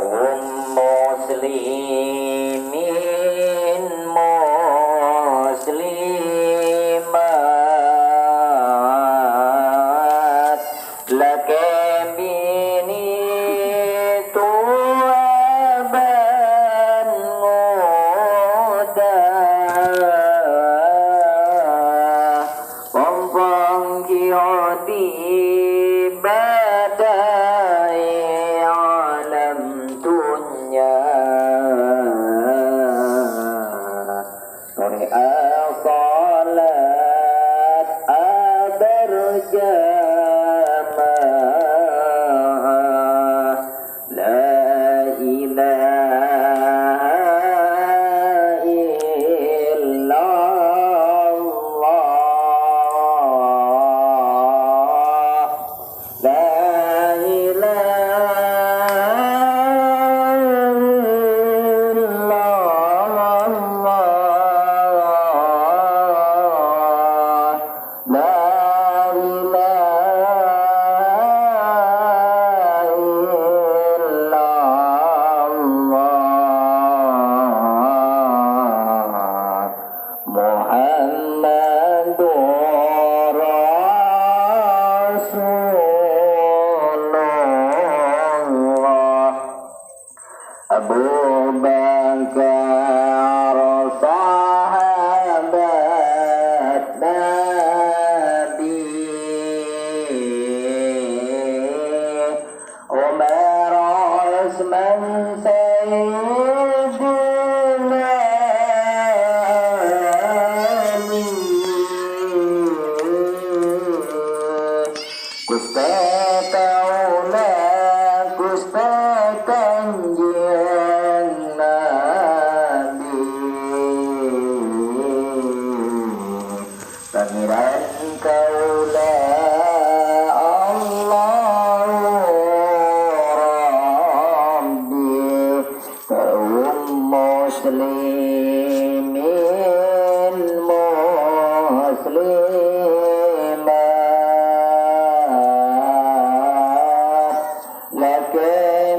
kaum muslimin muslimat lakabini tuaban ngoda pompong kiodi badai alam dunya nuri salat adarjamaah la ilaha illallah la Muhammadur Rasulullah Abu Bakar sahabat Nabi Umar Utsman Sayyidina Ali Gusti Taula Gusti Kanjeng Nabi Pangeran kaula Allah Rabbi kaum muslimin muslimat lakabini